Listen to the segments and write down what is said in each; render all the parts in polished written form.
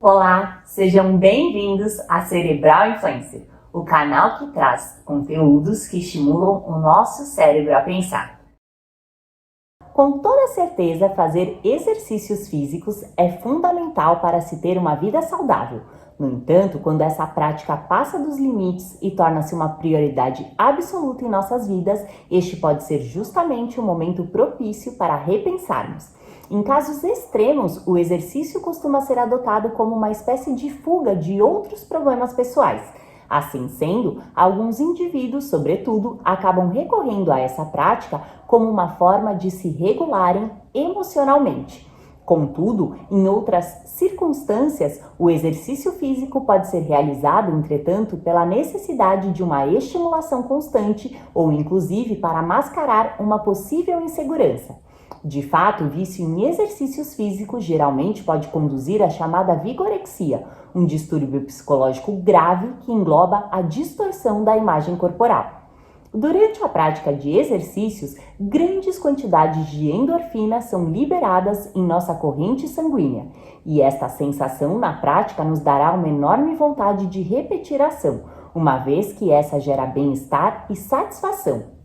Olá, sejam bem-vindos a Cerebral Influencer, o canal que traz conteúdos que estimulam o nosso cérebro a pensar. Com toda certeza, fazer exercícios físicos é fundamental para se ter uma vida saudável. No entanto, quando essa prática passa dos limites e torna-se uma prioridade absoluta em nossas vidas, este pode ser justamente o momento propício para repensarmos. Em casos extremos, o exercício costuma ser adotado como uma espécie de fuga de outros problemas pessoais. Assim sendo, alguns indivíduos, sobretudo, acabam recorrendo a essa prática como uma forma de se regularem emocionalmente. Contudo, em outras circunstâncias, o exercício físico pode ser realizado, entretanto, pela necessidade de uma estimulação constante ou, inclusive, para mascarar uma possível insegurança. De fato, o vício em exercícios físicos geralmente pode conduzir à chamada vigorexia, um distúrbio psicológico grave que engloba a distorção da imagem corporal. Durante a prática de exercícios, grandes quantidades de endorfina são liberadas em nossa corrente sanguínea, e esta sensação na prática nos dará uma enorme vontade de repetir a ação, uma vez que essa gera bem-estar e satisfação.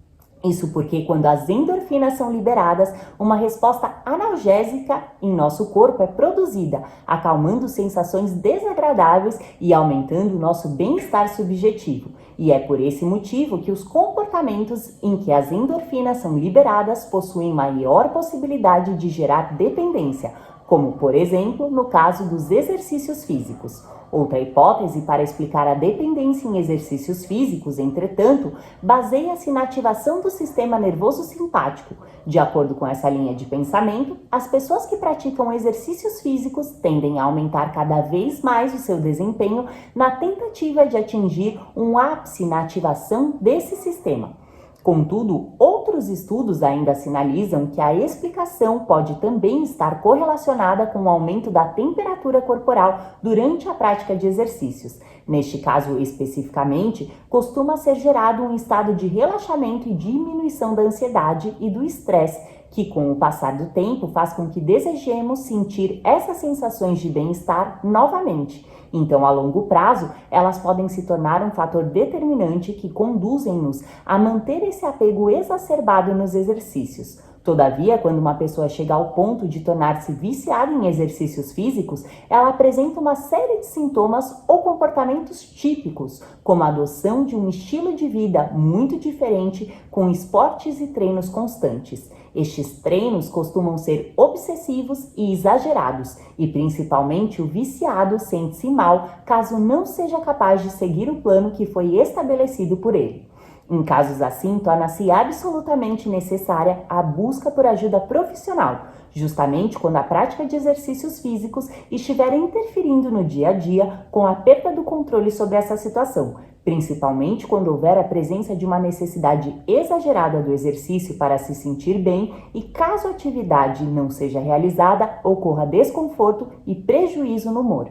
Isso porque quando as endorfinas são liberadas, uma resposta analgésica em nosso corpo é produzida, acalmando sensações desagradáveis e aumentando o nosso bem-estar subjetivo. E é por esse motivo que os comportamentos em que as endorfinas são liberadas possuem maior possibilidade de gerar dependência, como, por exemplo, no caso dos exercícios físicos. Outra hipótese para explicar a dependência em exercícios físicos, entretanto, baseia-se na ativação do sistema nervoso simpático. De acordo com essa linha de pensamento, as pessoas que praticam exercícios físicos tendem a aumentar cada vez mais o seu desempenho na tentativa de atingir um ápice na ativação desse sistema. Contudo, outros estudos ainda sinalizam que a explicação pode também estar correlacionada com o aumento da temperatura corporal durante a prática de exercícios. Neste caso especificamente, costuma ser gerado um estado de relaxamento e diminuição da ansiedade e do estresse, que com o passar do tempo faz com que desejemos sentir essas sensações de bem-estar novamente. Então, a longo prazo, elas podem se tornar um fator determinante que conduzem-nos a manter esse apego exacerbado nos exercícios. Todavia, quando uma pessoa chega ao ponto de tornar-se viciada em exercícios físicos, ela apresenta uma série de sintomas ou comportamentos típicos, como a adoção de um estilo de vida muito diferente, com esportes e treinos constantes. Estes treinos costumam ser obsessivos e exagerados, e principalmente o viciado sente-se mal caso não seja capaz de seguir o plano que foi estabelecido por ele. Em casos assim, torna-se absolutamente necessária a busca por ajuda profissional, justamente quando a prática de exercícios físicos estiver interferindo no dia a dia com a perda do controle sobre essa situação, principalmente quando houver a presença de uma necessidade exagerada do exercício para se sentir bem e caso a atividade não seja realizada, ocorra desconforto e prejuízo no humor.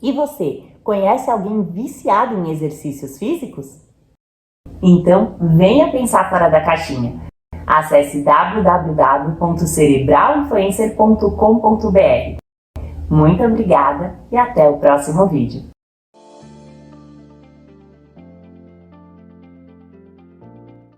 E você, conhece alguém viciado em exercícios físicos? Então, venha pensar fora da caixinha. Acesse www.cerebralinfluencer.com.br. Muito obrigada e até o próximo vídeo.